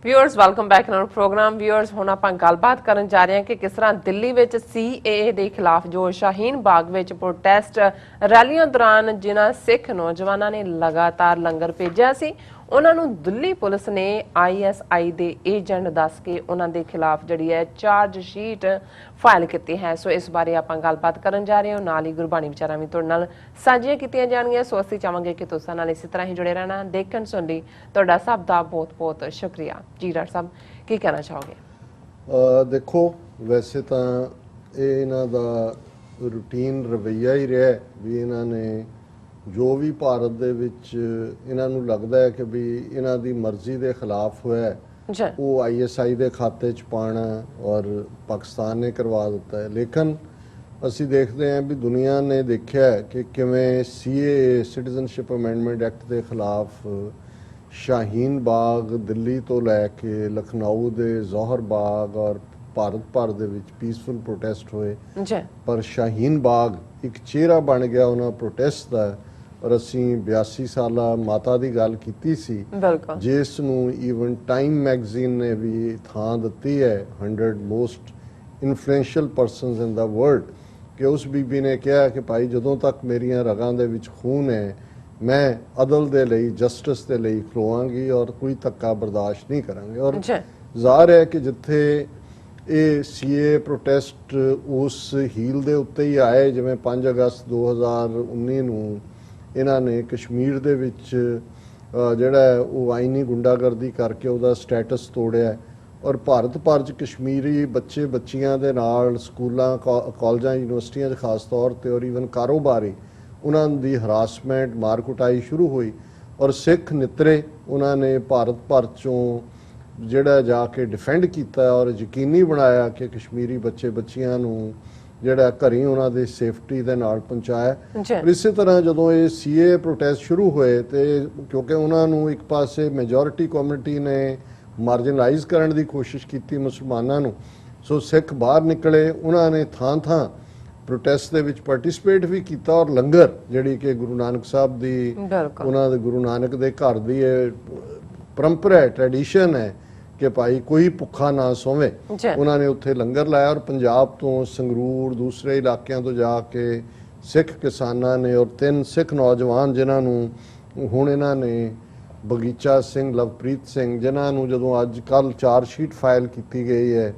Viewers welcome back in our program. Viewers हुण आपां गलबात करन जा रहे हैं कि किस तरह दिल्ली विच CAA के खिलाफ जो शाहीन बाग विच प्रोटेस्ट रैलियां दौरान जिन्हां सिख नौजवानों ने लगातार लंगर भेजा सी, उन्हां नूं दिल्ली पुलिस ने ISI दे एजेंट दस के उन्हां दे खिलाफ जिहड़ी है चार्जशीट फाइल की है। सो इस बारे आपां गलबात करन जा रहे हो, नाल ही गुरबाणी विचारां भी तुहाडे नाल साझीआं कीतीआं जाणगीआं। सो असीं चाहांगे कि तुसां नाल इसी तरह ही जुड़े रहना। देखण सुण लई तुहाडा सब दा बहुत बहुत शुक्रिया। जी डॉक्टर साहब की कहना चाहोगे? देखो, वैसे तो ये इन्हां दा रूटीन रवैया ही रहा भी इन्हां ने जो भी भारत दे विच इन्हां नूं लगदा है कि भी इन्हां दी मर्जी दे खिलाफ होया है वो ISI दे खाते च पाना और पाकिस्तान ने करवा दिता है। लेकिन असी देखते हैं भी दुनिया ने देखा है कि किवें CAA सिटीजनशिप अमेंडमेंट एक्ट के खिलाफ शाहीन बाग दिल्ली तो लैके लखनऊ दे जौहर बाग और भारत भर दे विच पीसफुल प्रोटेस्ट होए, पर शाहीन बाग एक चेहरा बन गया उन्होंने प्रोटेस्ट का। और असी 82 साला माता की गल की सी जिस नूं ईवन टाइम मैगजीन ने भी थां दिती है 100 most influential persons in the world, कि उस बीबी ने कहा कि भाई जदों तक मेरियां रगां दे विच खून है मैं अदल दे लई जस्टिस दे लई खलोवांगी और कोई धक्का बर्दाश्त नहीं करांगे। और ज़ाहिर है कि जिथे ये CAA प्रोटेस्ट उस हील दे उत्ते ही आए जिवें 5 अगस्त 2019 नूं इन्हां ने कश्मीर दे विच जिहड़ा वो आईनी गुंडागर्दी करके उहदा स्टेटस तोड़िया और भारत भर च कश्मीरी बच्चे बच्चियां दे नाल स्कूलां कॉलेजां यूनिवर्सिटियां खास तौर ते और ईवन कारोबारी उन्होंने दी हरासमेंट मार कुटाई शुरू हुई और सिख नितरे उन्होंने भारत भर चों जिहड़ा जाके डिफेंड किया और यकीनी बनाया कि कश्मीरी बच्चे बच्चियां नूं जिहड़ा घरी उन्हां दे सेफ्टी दे नाल पहुंचाया। इस तरह जदों ये CAA प्रोटेस्ट शुरू हुए तो क्योंकि उन्हां नूं एक पासे मेजोरिटी कम्यूनिटी ने मार्जिनलाइज करने की कोशिश की मुसलमानों नूं, सो सिख बाहर निकले, उन्होंने थां थां प्रोटेस्ट दे विच पार्टिसिपेट भी किया और लंगर जिहड़ी कि गुरु नानक साहब दी उन्हां दे गुरु नानक दे घर दी परंपरा है, ट्रैडिशन है कि भाई कोई भुखा ना सोवे, उन्होंने उत्थे लंगर लाया। और पंजाब तो संगरूर दूसरे इलाकों तो जाके सिख किसानां ने और 3 सिख नौजवान जिन्हां नूं हुण इन्हां ने बगीचा सिंह लवप्रीत सिंह जिन्हां नूं जदों अज कल चार्जशीट फाइल की गई है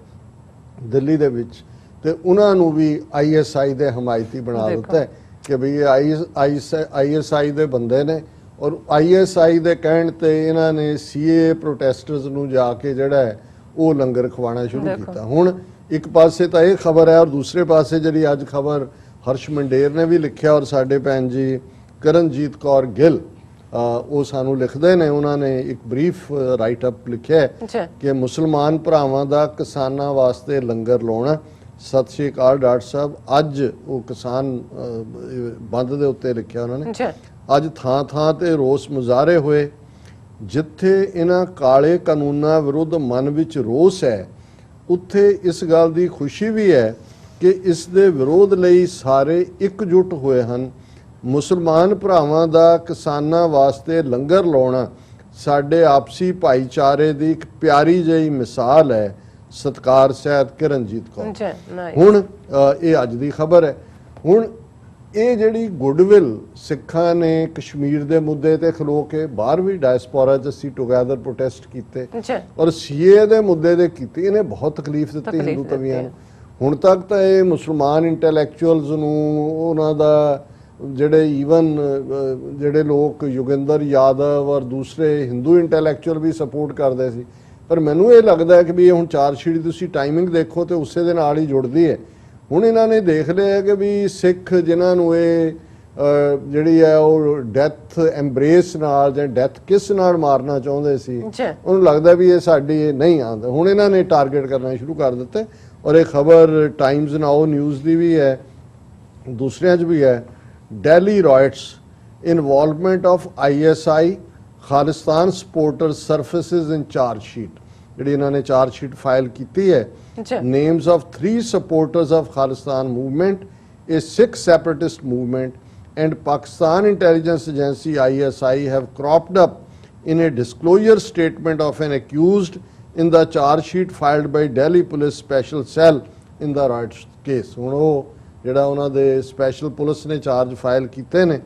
दिल्ली दे विच ते उन्हां नूं भी ISI दे हमायती बना दिता है कि भई ISI दे बंदे ने और ISI दे कहण ते इन्हां ने CAA प्रोटेस्टर्स नूं जाके जिहड़ा है वो लंगर खवाना शुरू किया। हुण एक पासे तो ये खबर है और दूसरे पासे जिहड़ी अज खबर हर्ष मंडेर ने भी लिखिया और साडे भैन जी करणजीत कौर गिल वो सानू लिखते ने, उन्होंने एक ब्रीफ राइट अप लिखा है कि मुसलमान भरावां दा किसानां वास्ते लंगर लाउणा। सत श्री अकाल डॉक्टर साहब, अज वो किसान बंद दे उत्ते लिखिया उन्होंने, अज थां थां ते रोस मुजाहरे होए जिथे इन्हां काले कानूनां विरुद्ध मन विच रोस है उत्थे इस गल दी खुशी भी है कि इस दे विरोध लई सारे एकजुट हुए हन। मुसलमान भरावां दा किसानां वास्ते लंगर लाउणा साडे आपसी भाईचारे दी एक प्यारी जही मिसाल है। सत्कार सहित किरणजीत कौर। हुण ये अज दी खबर है। हुण ये जिहड़ी गुडविल सिखां ने कश्मीर दे मुद्दे ते खलो के बाहर भी डायस्पोरा च असीं टुगैदर प्रोटेस्ट कीते और CAA दे मुद्दे ते कीते, इन्हें बहुत तकलीफ दित्ती हिंदू तवियां नूं। हुण तक तो ये मुसलमान इंटैलैक्चुअल्स नूं उन्हां दा जिहड़े ईवन जिहड़े लोग योगेंद्र यादव और दूसरे हिंदू इंटैलैक्चुअल भी सपोर्ट करते सी, पर मैनू ये लगता है कि भी हुण चार्जशीट दी तुसीं टाइमिंग देखो तो उसे दे नाल ही जुड़दी है। हुण इन्हां ने देख लिया कि भी सिख जिन्हां नूं ये जिहड़ी है वो डैथ एम्ब्रेस नाल जां डैथ किस नाल मारना चाहुंदे सी, उन्होंने लगता भी ये साडी नहीं आंदा। हुण इन्हां ने टारगेट करना शुरू कर दिता और ये खबर टाइम्स नाउ न्यूज़ दी भी है, दूसरियां च भी है। Delhi riots, involvement of ISI, Khalistan supporters surfaces in charge sheet. जिहड़ी इन्होंने चार्ज शीट फाइल की है, names of 3 supporters of Khalistan movement, a Sikh separatist movement and Pakistan intelligence agency ISI have cropped up in a disclosure statement of an accused in the charge sheet filed by Delhi Police Special Cell in the Riots case। ਹੁਣ ਉਹ ਜਿਹੜਾ ਉਹਨਾਂ ਦੇ special police ਨੇ charge file ਕੀਤੇ ਨੇ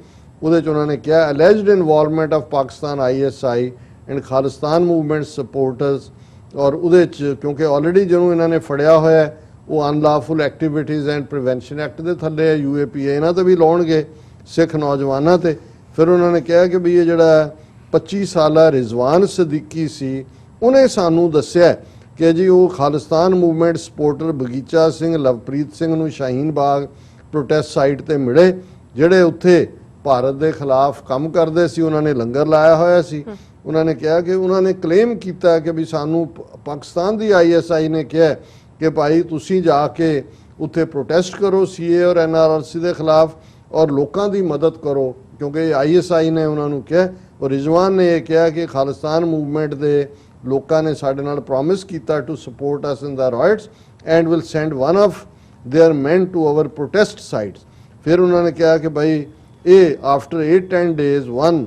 ਉਹਦੇ ਚ ਉਹਨਾਂ ਨੇ ਕਿਹਾ alleged involvement of Pakistan ISI and Khalistan movement supporters. ਔਰ ਉਹਦੇ ਚ ਕਿਉਂਕਿ ਆਲਰੇਡੀ ਜਿਹਨੂੰ ਇਹਨਾਂ ਨੇ ਫੜਿਆ ਹੋਇਆ ਹੈ ਉਹ ਅਨਲਾਫੁਲ ਐਕਟੀਵਿਟੀਜ਼ ਐਂਡ ਪ੍ਰੀਵੈਂਸ਼ਨ ਐਕਟ ਦੇ ਥੱਲੇ ਹੈ, UAPA ਇਹਨਾਂ ਤੇ ਵੀ ਲਾਉਣਗੇ ਸਿੱਖ ਨੌਜਵਾਨਾਂ ਤੇ। ਫਿਰ ਉਹਨਾਂ ਨੇ ਕਿਹਾ ਕਿ ਵੀ ਇਹ ਜਿਹੜਾ 25 ਸਾਲਾ ਰਿਜ਼ਵਾਨ ਸਦੀਕੀ ਸੀ ਉਹਨੇ ਸਾਨੂੰ ਦੱਸਿਆ ਕਿ ਜੀ ਉਹ ਖਾਲਿਸਤਾਨ ਮੂਵਮੈਂਟ ਸਪੋਰਟਰ ਬਗੀਚਾ ਸਿੰਘ ਲਵਪ੍ਰੀਤ ਸਿੰਘ ਨੂੰ ਸ਼ਾਹੀਨ ਬਾਗ ਪ੍ਰੋਟੈਸਟ ਸਾਈਟ ਤੇ ਮਿਲੇ ਜਿਹੜੇ ਉੱਥੇ ਭਾਰਤ ਦੇ ਖਿਲਾਫ ਕੰਮ ਕਰਦੇ ਸੀ। ਉਹਨਾਂ ਨੇ ਲੰਗਰ ਲਾਇਆ ਹੋਇਆ ਸੀ। ਉਹਨਾਂ ਨੇ ਕਿਹਾ ਕਿ ਉਹਨਾਂ ਨੇ ਕਲੇਮ ਕੀਤਾ ਕਿ ਵੀ ਸਾਨੂੰ ਪਾਕਿਸਤਾਨ ਦੀ ISI ਨੇ ਕਿਹਾ ਕਿ ਭਾਈ ਤੁਸੀਂ ਜਾ ਕੇ ਉੱਥੇ ਪ੍ਰੋਟੈਸਟ ਕਰੋ CA ਔਰ NRC ਦੇ ਖਿਲਾਫ ਔਰ ਲੋਕਾਂ ਦੀ ਮਦਦ ਕਰੋ, ਕਿਉਂਕਿ ISI ਨੇ ਉਹਨਾਂ ਨੂੰ ਕਿਹਾ। ਔਰ ਰਿਜ਼ਵਾਨ ਨੇ ਇਹ ਕਿਹਾ ਕਿ ਖਾਲਿਸਤਾਨ ਮੂਵਮੈਂਟ ਦੇ ਲੋਕਾਂ ਨੇ ਸਾਡੇ ਨਾਲ ਪ੍ਰੋਮਿਸ ਕੀਤਾ to support us in the rights and will send one of their men to our protest sites। ਫਿਰ ਉਹਨਾਂ ਨੇ ਕਿਹਾ ਕਿ ਭਾਈ ਇਹ after 8-10 days one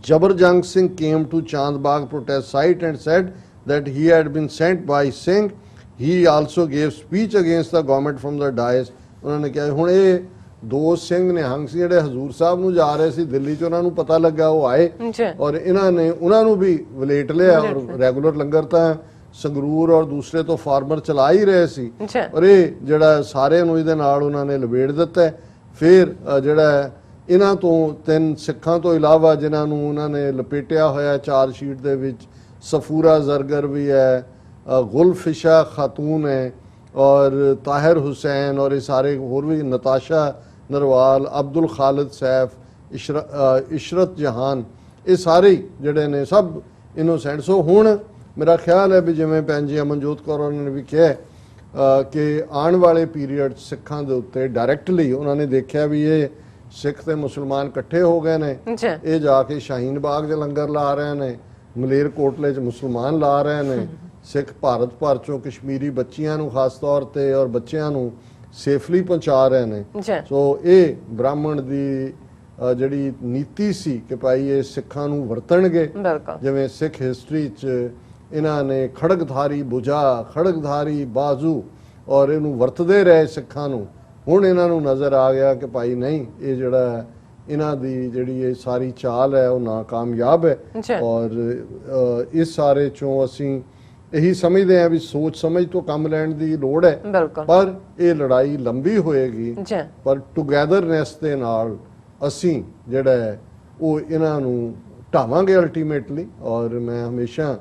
Jabarjang Singh came to Chandbagh protest site and said that he had been sent by Singh। He also gave speech against the government from the dais। ਉਹਨਾਂ ਨੇ ਕਿਹਾ ਹੁਣ ਇਹ ਦੋ ਸਿੰਘ ਨਿਹੰਗ ਸਿੰਘ ਜਿਹੜੇ ਹਜ਼ੂਰ ਸਾਹਿਬ ਨੂੰ ਜਾ ਰਹੇ ਸੀ ਦਿੱਲੀ ਚ, ਉਹਨਾਂ ਨੂੰ ਪਤਾ ਲੱਗਾ ਉਹ ਆਏ ਔਰ ਇਹਨਾਂ ਨੇ ਉਹਨਾਂ ਨੂੰ ਵੀ ਵਲੇਟ ਲਿਆ ਔਰ ਰੈਗੂਲਰ ਲੰਗਰ ਤਾਂ ਸੰਗਰੂਰ ਔਰ ਦੂਸਰੇ ਤੋਂ ਫਾਰਮਰ ਚਲਾ ਹੀ ਰਹੇ ਸੀ ਔਰ ਇਹ ਜਿਹੜਾ ਸਾਰਿਆਂ ਨੂੰ ਇਹਦੇ ਨਾਲ ਉਹਨਾਂ ਨੇ ਲਬੇੜ ਦਿੱਤਾ। ਫਿਰ ਜਿਹੜਾ ਇਹਨਾਂ ਤੋਂ 3 ਸਿੱਖਾਂ ਤੋਂ ਇਲਾਵਾ ਜਿਨ੍ਹਾਂ ਨੂੰ ਉਹਨਾਂ ਨੇ ਲਪੇਟਿਆ ਹੋਇਆ ਚਾਰਜ ਸ਼ੀਟ ਦੇ ਵਿੱਚ ਸਫੂਰਾ ਜ਼ਰਗਰ ਵੀ ਹੈ, ਗੁਲਫਿਸ਼ਾ ਖਾਤੂਨ ਹੈ ਔਰ ਤਾਹਿਰ ਹੁਸੈਨ ਔਰ ਇਹ ਸਾਰੇ ਹੋਰ ਵੀ ਨਤਾਸ਼ਾ ਨਰਵਾਲ, ਅਬਦੁਲ ਖਾਲਿਦ ਸੈਫ, ਇਸ਼ਰਤ ਜਹਾਨ, ਇਹ ਸਾਰੇ ਜਿਹੜੇ ਨੇ ਸਭ ਇਨੋਸੈਂਟ। ਸੋ ਹੁਣ ਮੇਰਾ ਖਿਆਲ ਹੈ ਵੀ ਜਿਵੇਂ ਭੈਣ ਜੀ ਅਮਨਜੋਤ ਕੌਰ ਉਹਨਾਂ ਨੇ ਵੀ ਕਿਹਾ ਕਿ ਆਉਣ ਵਾਲੇ ਪੀਰੀਅਡ ਸਿੱਖਾਂ ਦੇ ਉੱਤੇ ਡਾਇਰੈਕਟਲੀ ਉਹਨਾਂ ਨੇ ਦੇਖਿਆ ਵੀ ਇਹ ਸਿੱਖ ਤੇ ਮੁਸਲਮਾਨ ਇਕੱਠੇ ਹੋ ਗਏ ਨੇ, ਇਹ ਜਾ ਕੇ ਸ਼ਾਹੀਨ ਬਾਗ 'ਚ ਲੰਗਰ ਲਾ ਰਹੇ ਨੇ, ਮਲੇਰਕੋਟਲੇ 'ਚ ਮੁਸਲਮਾਨ ਲਾ ਰਹੇ ਨੇ, ਸਿੱਖ ਭਾਰਤ ਭਰ ਚੋਂ ਕਸ਼ਮੀਰੀ ਬੱਚੀਆਂ ਨੂੰ ਖਾਸ ਤੌਰ ਤੇ ਔਰ ਬੱਚਿਆਂ ਨੂੰ ਸੇਫਲੀ ਪਹੁੰਚਾ ਰਹੇ ਨੇ। ਸੋ ਇਹ ਬ੍ਰਾਹਮਣ ਦੀ ਜਿਹੜੀ ਨੀਤੀ ਸੀ ਕਿ ਭਾਈ ਇਹ ਸਿੱਖਾਂ ਨੂੰ ਵਰਤਣਗੇ, ਜਿਵੇਂ ਸਿੱਖ ਹਿਸਟਰੀ 'ਚ ਇਹਨਾਂ ਨੇ ਖੜਗਧਾਰੀ ਭੁਜਾ, ਖੜਗਧਾਰੀ ਬਾਜ਼ੂ ਔਰ ਇਹਨੂੰ ਵਰਤਦੇ ਰਹੇ ਸਿੱਖਾਂ ਨੂੰ। ਹੁਣ ਇਹਨਾਂ ਨੂੰ ਨਜ਼ਰ ਆ ਗਿਆ ਕਿ ਭਾਈ ਨਹੀਂ, ਇਹ ਜਿਹੜਾ ਇਹਨਾਂ ਦੀ ਜਿਹੜੀ ਇਹ ਸਾਰੀ ਚਾਲ ਹੈ ਉਹ ਨਾਕਾਮਯਾਬ ਹੈ ਔਰ ਇਸ ਸਾਰੇ ਚੋਂ ਅਸੀਂ ਇਹੀ ਸਮਝਦੇ ਹਾਂ ਵੀ ਸੋਚ ਸਮਝ ਤੋਂ ਕੰਮ ਲੈਣ ਦੀ ਲੋੜ ਹੈ। ਪਰ ਇਹ ਲੜਾਈ ਲੰਬੀ ਹੋਏਗੀ, ਪਰ ਟੁਗੈਦਰਨੈਸ ਦੇ ਨਾਲ ਅਸੀਂ ਜਿਹੜਾ ਹੈ ਉਹ ਇਹਨਾਂ ਨੂੰ ਢਾਵਾਂਗੇ ਅਲਟੀਮੇਟਲੀ। ਔਰ ਮੈਂ ਹਮੇਸ਼ਾ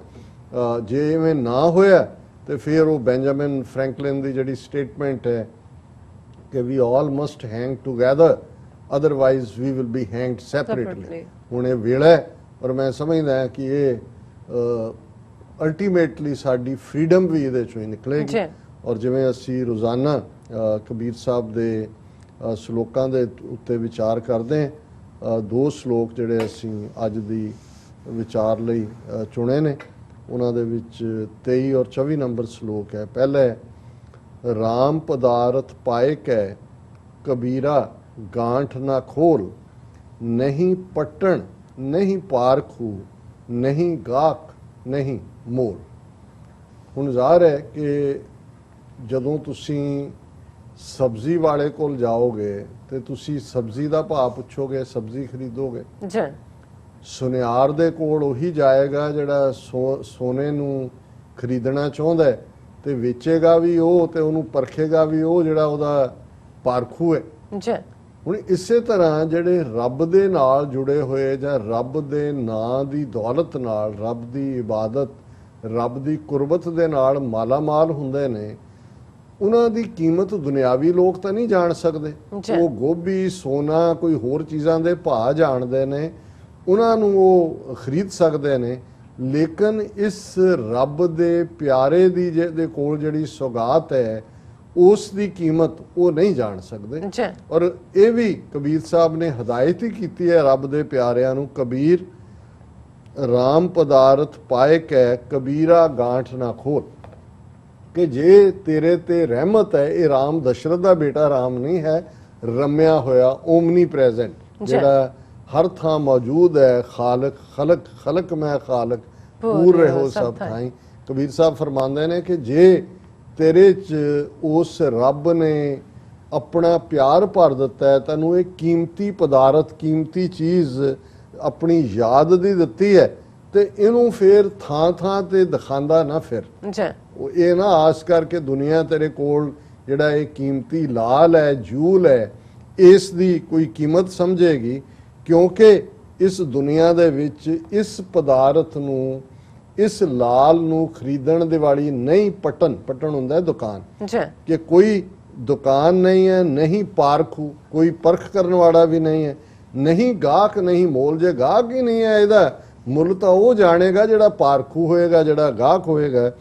ਜੇ ਇਵੇਂ ਨਾ ਹੋਇਆ ਤੇ ਫਿਰ ਉਹ ਬੈਂਜਾਮਿਨ ਫਰੈਂਕਲਿਨ ਦੀ ਜਿਹੜੀ ਸਟੇਟਮੈਂਟ ਹੈ ਕਿ we all must hang together otherwise we will be hanged separately, ਹੁਣ ਇਹ ਵੇਲਾ ਹੈ। ਔਰ ਮੈਂ ਸਮਝਦਾ ਕਿ ਇਹ ਅਲਟੀਮੇਟਲੀ ਸਾਡੀ ਫਰੀडम ਵੀ ਇਹਦੇ ਚੋਂ ਹੀ ਨਿਕਲੇਗੀ। ਔਰ ਜਿਵੇਂ ਅਸੀਂ ਰੋਜ਼ਾਨਾ ਕਬੀਰ ਸਾਹਿਬ ਦੇ ਸ਼ਲੋਕਾਂ ਦੇ ਉੱਤੇ ਵਿਚਾਰ ਕਰਦੇ ਹਾਂ, 2 ਸ਼ਲੋਕ ਜਿਹੜੇ ਅਸੀਂ ਅੱਜ ਦੀ ਵਿਚਾਰ ਲਈ ਚੁਣੇ ਨੇ ਉਹਨਾਂ ਦੇ ਵਿੱਚ 23 ਔਰ 24 ਨੰਬਰ ਸ਼ਲੋਕ ਹੈ। ਪਹਿਲਾ ਹੈ ਰਾਮ ਪਦਾਰਥ ਪਾਏ ਕੈ ਕਬੀਰਾ ਗਾਂਠ ਨਾ ਖੋਲ, ਨਹੀਂ ਪਟਣ ਨਹੀਂ ਪਾਰਖੂ, ਨਹੀਂ ਗਾਕ ਨਹੀਂ ਮੋਲ। ਹੁਣ ਜ਼ਾਹਰ ਹੈ ਕਿ ਜਦੋਂ ਤੁਸੀਂ ਸਬਜ਼ੀ ਵਾਲੇ ਕੋਲ ਜਾਓਗੇ ਤੇ ਤੁਸੀਂ ਸਬਜ਼ੀ ਦਾ ਭਾਅ ਪੁੱਛੋਗੇ, ਸਬਜ਼ੀ ਖਰੀਦੋਗੇ। ਸੁਨਿਆਰ ਦੇ ਕੋਲ ਉਹੀ ਜਾਏਗਾ ਜਿਹੜਾ ਸੋਨੇ ਨੂੰ ਖਰੀਦਣਾ ਚਾਹੁੰਦਾ ਤੇ ਵੇਚੇਗਾ ਵੀ ਉਹ ਤੇ ਉਹਨੂੰ ਪਰਖੇਗਾ ਵੀ ਉਹ ਜਿਹੜਾ ਉਹਦਾ ਪਾਰਖੂ ਹੈ। ਹੁਣ ਇਸੇ ਤਰ੍ਹਾਂ ਜਿਹੜੇ ਰੱਬ ਦੇ ਨਾਲ ਜੁੜੇ ਹੋਏ ਜਾਂ ਰੱਬ ਦੇ ਨਾਂ ਦੀ ਦੌਲਤ ਨਾਲ, ਰੱਬ ਦੀ ਇਬਾਦਤ, ਰੱਬ ਦੀ ਕੁਰਬਤ ਦੇ ਨਾਲ ਮਾਲਾਮਾਲ ਹੁੰਦੇ ਨੇ, ਉਹਨਾਂ ਦੀ ਕੀਮਤ ਦੁਨਿਆਵੀ ਲੋਕ ਤਾਂ ਨਹੀਂ ਜਾਣ ਸਕਦੇ। ਉਹ ਗੋਭੀ, ਸੋਨਾ, ਕੋਈ ਹੋਰ ਚੀਜ਼ਾਂ ਦੇ ਭਾਅ ਜਾਣਦੇ ਨੇ, ਉਹਨਾਂ ਨੂੰ ਉਹ ਖਰੀਦ ਸਕਦੇ ਨੇ, ਲੇਕਿਨ ਇਸ ਰੱਬ ਦੇ ਪਿਆਰੇ ਦੀ ਜਿਹਦੇ ਕੋਲ ਜਿਹੜੀ ਸੌਗਾਤ ਹੈ ਉਸ ਦੀ ਕੀਮਤ ਉਹ ਨਹੀਂ ਜਾਣ ਸਕਦੇ। ਔਰ ਇਹ ਵੀ ਕਬੀਰ ਸਾਹਿਬ ਨੇ ਹਦਾਇਤ ਹੀ ਕੀਤੀ ਹੈ ਰੱਬ ਦੇ ਪਿਆਰਿਆਂ ਨੂੰ, ਕਬੀਰ ਰਾਮ ਪਦਾਰਥ ਪਾਏ ਕੈ ਕਬੀਰਾ ਗਾਂਠ ਨਾ ਖੋਲ, ਕਿ ਜੇ ਤੇਰੇ ਤੇ ਰਹਿਮਤ ਹੈ, ਇਹ ਰਾਮ ਦਸ਼ਰਥ ਦਾ ਬੇਟਾ ਰਾਮ ਨਹੀਂ ਹੈ, ਰਮਿਆ ਹੋਇਆ ਓਮਨੀ ਪ੍ਰੈਜ਼ੈਂਟ ਜਿਹੜਾ ਹਰ ਥਾਂ ਮੌਜੂਦ ਹੈ। ਖਾਲਕ ਖਲਕ ਖਲਕ ਮੈਂ ਖਾਲਕ ਪੂਰ ਰਹੋ ਸਭ ਥਾਈਂ। ਕਬੀਰ ਸਾਹਿਬ ਫਰਮਾਉਂਦੇ ਨੇ ਕਿ ਜੇ ਤੇਰੇ 'ਚ ਉਸ ਰੱਬ ਨੇ ਆਪਣਾ ਪਿਆਰ ਭਰ ਦਿੱਤਾ ਹੈ, ਤੈਨੂੰ ਇਹ ਕੀਮਤੀ ਪਦਾਰਥ ਕੀਮਤੀ ਚੀਜ਼ ਆਪਣੀ ਯਾਦ ਦੀ ਦਿੱਤੀ ਹੈ, ਤੇ ਇਹਨੂੰ ਫਿਰ ਥਾਂ ਥਾਂ ਤੇ ਦਿਖਾਉਂਦਾ ਨਾ ਫਿਰ। ਉਹ ਇਹ ਨਾ ਆਸ ਕਰਕੇ ਦੁਨੀਆ ਤੇਰੇ ਕੋਲ ਜਿਹੜਾ ਇਹ ਕੀਮਤੀ ਲਾਲ ਹੈ ਜੂਲ ਹੈ ਇਸ ਦੀ ਕੋਈ ਕੀਮਤ ਸਮਝੇਗੀ, ਕਿਉਂਕਿ ਇਸ ਦੁਨੀਆ ਦੇ ਵਿੱਚ ਇਸ ਪਦਾਰਥ ਨੂੰ ਇਸ ਲਾਲ ਨੂੰ ਖਰੀਦਣ ਦੇ ਵਾਲੀ ਨਹੀਂ ਪਟਨ ਹੁੰਦਾ ਹੈ ਦੁਕਾਨ, ਕਿ ਕੋਈ ਦੁਕਾਨ ਨਹੀਂ ਹੈ, ਨਹੀਂ ਪਾਰਖੂ, ਕੋਈ ਪਰਖ ਕਰਨ ਵਾਲਾ ਵੀ ਨਹੀਂ ਹੈ, ਨਹੀਂ ਗਾਹਕ ਨਹੀਂ ਮੋਲ। ਜੇ ਗਾਹਕ ਹੀ ਨਹੀਂ ਹੈ ਇਹਦਾ ਮੁੱਲ ਤਾਂ ਉਹ ਜਾਣੇਗਾ ਜਿਹੜਾ ਪਾਰਖੂ ਹੋਏਗਾ, ਜਿਹੜਾ ਗਾਹਕ ਹੋਏਗਾ।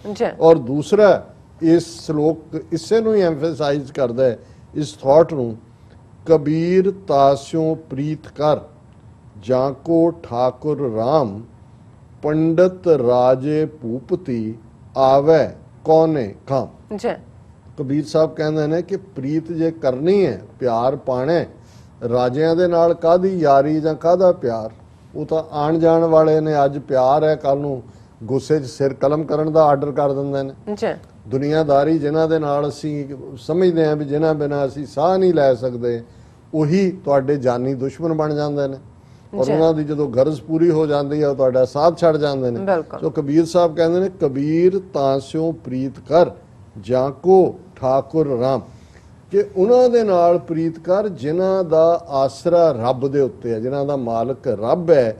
ਔਰ ਦੂਸਰਾ ਇਸ ਸ਼ਲੋਕ ਇਸੇ ਨੂੰ ਹੀ ਐਮਫੈਸਾਈਜ਼ ਕਰਦਾ ਹੈ, ਇਸ ਥਾਟ ਨੂੰ, ਕਬੀਰ ਤਾਸਿਓ ਪ੍ਰੀਤ ਕਰ ਜਾਂ ਕੋ ਠਾਕੁਰ ਰਾਮ, ਪੰਡਤ ਰਾਜੇ ਭੂਪਤੀ ਆਵੇ ਕੌਨੇ ਖਾਮ। ਕਬੀਰ ਸਾਹਿਬ ਕਹਿੰਦੇ ਨੇ ਕਿ ਪ੍ਰੀਤ ਜੇ ਕਰਨੀ ਹੈ, ਪਿਆਰ ਪਾਣਾ ਹੈ, ਰਾਜਿਆਂ ਦੇ ਨਾਲ ਕਾਹਦੀ ਯਾਰੀ ਜਾਂ ਕਾਹਦਾ ਪਿਆਰ, ਉਹ ਤਾਂ ਆਣ ਜਾਣ ਵਾਲੇ ਨੇ। ਅੱਜ ਪਿਆਰ ਹੈ, ਕੱਲ ਨੂੰ ਗੁੱਸੇ 'ਚ ਸਿਰ ਕਲਮ ਕਰਨ ਦਾ ਆਰਡਰ ਕਰ ਦਿੰਦੇ ਨੇ। ਦੁਨੀਆਦਾਰੀ ਜਿਨ੍ਹਾਂ ਦੇ ਨਾਲ ਅਸੀਂ ਸਮਝਦੇ ਹਾਂ ਵੀ ਜਿਨ੍ਹਾਂ ਬਿਨਾਂ ਅਸੀਂ ਸਾਹ ਨਹੀਂ ਲੈ ਸਕਦੇ, ਉਹੀ ਤੁਹਾਡੇ ਜਾਨੀ ਦੁਸ਼ਮਣ ਬਣ ਜਾਂਦੇ ਨੇ। ਔਰ ਉਹਨਾਂ ਦੀ ਜਦੋਂ ਗਰਜ਼ ਪੂਰੀ ਹੋ ਜਾਂਦੀ ਹੈ ਉਹ ਤੁਹਾਡਾ ਸਾਥ ਛੱਡ ਜਾਂਦੇ ਨੇ। ਸੋ ਕਬੀਰ ਸਾਹਿਬ ਕਹਿੰਦੇ ਨੇ ਕਬੀਰ ਤਾਸਿਓ ਪ੍ਰੀਤ ਕਰ ਜਾਂ ਕੋ ਠਾਕੁਰ ਰਾਮ, ਕਿ ਉਹਨਾਂ ਦੇ ਨਾਲ ਪ੍ਰੀਤ ਕਰ ਜਿਨ੍ਹਾਂ ਦਾ ਆਸਰਾ ਰੱਬ ਦੇ ਉੱਤੇ ਹੈ, ਜਿਨ੍ਹਾਂ ਦਾ ਮਾਲਕ ਰੱਬ ਹੈ।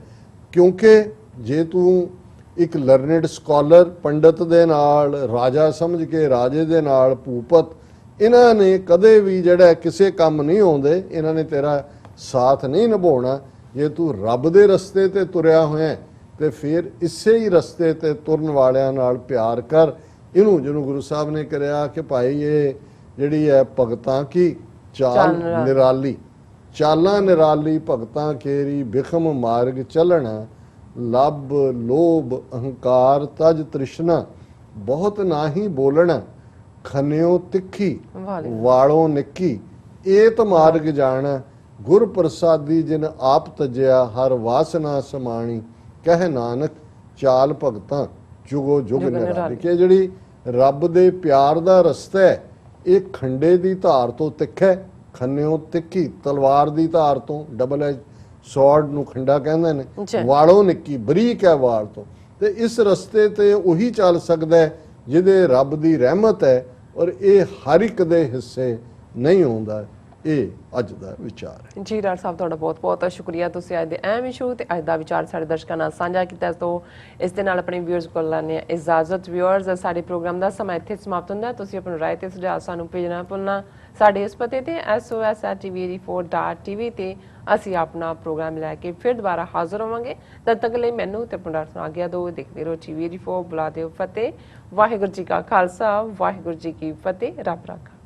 ਕਿਉਂਕਿ ਜੇ ਤੂੰ ਇੱਕ ਲਰਨਡ ਸਕਾਲਰ ਪੰਡਤ ਦੇ ਨਾਲ, ਰਾਜਾ ਸਮਝ ਕੇ ਰਾਜੇ ਦੇ ਨਾਲ, ਭੂਪਤ, ਇਹਨਾਂ ਨੇ ਕਦੇ ਵੀ ਜਿਹੜਾ ਕਿਸੇ ਕੰਮ ਨਹੀਂ ਆਉਂਦੇ, ਇਹਨਾਂ ਨੇ ਤੇਰਾ ਸਾਥ ਨਹੀਂ ਨਿਭਾਉਣਾ। ਜੇ ਤੂੰ ਰੱਬ ਦੇ ਰਸਤੇ ਤੇ ਤੁਰਿਆ ਹੋਇਆ ਤੇ ਫਿਰ ਇਸੇ ਹੀ ਰਸਤੇ ਤੇ ਤੁਰਨ ਵਾਲਿਆਂ ਨਾਲ ਪਿਆਰ ਕਰ। ਇਹਨੂੰ ਜਿਹਨੂੰ ਗੁਰੂ ਸਾਹਿਬ ਨੇ ਕਰਿਆ ਕਿ ਭਾਈ ਇਹ ਜਿਹੜੀ ਹੈ ਭਗਤਾਂ ਕੀ ਚਾਲ ਨਿਰਾਲੀ, ਚਾਲਾਂ ਨਿਰਾਲੀ ਭਗਤਾਂ ਕੇਰੀ, ਬਿਖਮ ਮਾਰਗ ਚੱਲਣਾ, ਲੱਭ ਲੋਭ ਅਹੰਕਾਰ ਤਜ ਤ੍ਰਿਸ਼ਨਾ, ਬਹੁਤ ਨਾਹੀ ਬੋਲਣਾ, ਖਨਿਓ ਤਿੱਖੀ ਵਾਲੋਂ ਨਿੱਕੀ, ਏਤ ਮਾਰਗ ਜਾਣਾ, ਗੁਰ ਪ੍ਰਸਾਦੀ ਜਿਨ ਆਪ ਤਜਿਆ, ਹਰ ਵਾਸਨਾ ਸਮਾਣੀ, ਕਹਿ ਨਾਨਕ ਚਾਲ ਭਗਤਾਂ ਜੁਗੋ ਜੁਗ ਨਿਰਾਲੀ। ਕਿ ਜਿਹੜੀ ਰੱਬ ਦੇ ਪਿਆਰ ਦਾ ਰਸਤਾ ਹੈ ਇਹ ਖੰਡੇ ਦੀ ਧਾਰ ਤੋਂ ਤਿੱਖਾ, ਖੰਨਿਓ ਤਿੱਖੀ, ਤਲਵਾਰ ਦੀ ਧਾਰ ਤੋਂ, ਡਬਲ ਐਜ ਸੌਰਡ ਨੂੰ ਖੰਡਾ ਕਹਿੰਦੇ ਨੇ, ਵਾਲੋਂ ਨਿੱਕੀ, ਬਰੀਕ ਹੈ ਵਾਲ ਤੋਂ। ਤੇ ਇਸ ਰਸਤੇ ਤੇ ਉਹੀ ਚੱਲ ਸਕਦਾ ਹੈ ਜਿਹਦੇ ਰੱਬ ਦੀ ਰਹਿਮਤ ਹੈ, ਔਰ ਇਹ ਹਰ ਇੱਕ ਦੇ ਹਿੱਸੇ ਨਹੀਂ ਆਉਂਦਾ। ਇਹ ਅੱਜ ਦਾ ਵਿਚਾਰ ਹੈ ਜੀ। ਡਾਕਟਰ ਸਾਹਿਬ ਤੁਹਾਡਾ ਬਹੁਤ ਬਹੁਤ ਸ਼ੁਕਰੀਆ, ਤੁਸੀਂ ਅੱਜ ਦੇ ਅਹਿਮ ਇਸ਼ੂ ਤੇ ਅੱਜ ਦਾ ਵਿਚਾਰ ਸਾਡੇ ਦਰਸ਼ਕਾਂ ਨਾਲ ਸਾਂਝਾ ਕੀਤਾ। ਤੋਂ ਇਸ ਦੇ ਨਾਲ ਆਪਣੇ ਵਿਊਅਰਸ ਕੋਲ ਲੈਣੇ ਆ ਇਜਾਜ਼ਤ। ਵਿਊਅਰਸ, ਸਾਡੇ ਪ੍ਰੋਗਰਾਮ ਦਾ ਸਮਾਂ ਇੱਥੇ ਸਮਾਪਤ ਹੁੰਦਾ। ਤੁਸੀਂ ਆਪਣੀ ਰਾਏ ਤੇ ਸੁਝਾਅ ਸਾਨੂੰ ਭੇਜਣਾ ਭੁੱਲਣਾ। ਸਾਡੇ ਇਸ ਪਤੇ ਤੇ sos@tv84.tv ਤੇ ਅਸੀਂ ਆਪਣਾ ਪ੍ਰੋਗਰਾਮ ਲੈ ਕੇ ਫਿਰ ਦੁਬਾਰਾ ਹਾਜ਼ਰ ਹੋਵਾਂਗੇ। ਤਦ ਤੱਕ ਲਈ ਮੈਨੂੰ ਤੇ ਆਪਣਾ ਡਾਕਟਰ ਆਗਿਆ ਦਿਓ। ਦੇਖਦੇ ਰਹੋ TV84। ਬੁਲਾ ਦਿਓ ਫਤਿਹ। ਵਾਹਿਗੁਰੂ ਜੀ ਕਾ ਖਾਲਸਾ, ਵਾਹਿਗੁਰੂ ਜੀ ਕੀ ਫਤਿਹ। ਰੱਬ ਰਾਖਾ।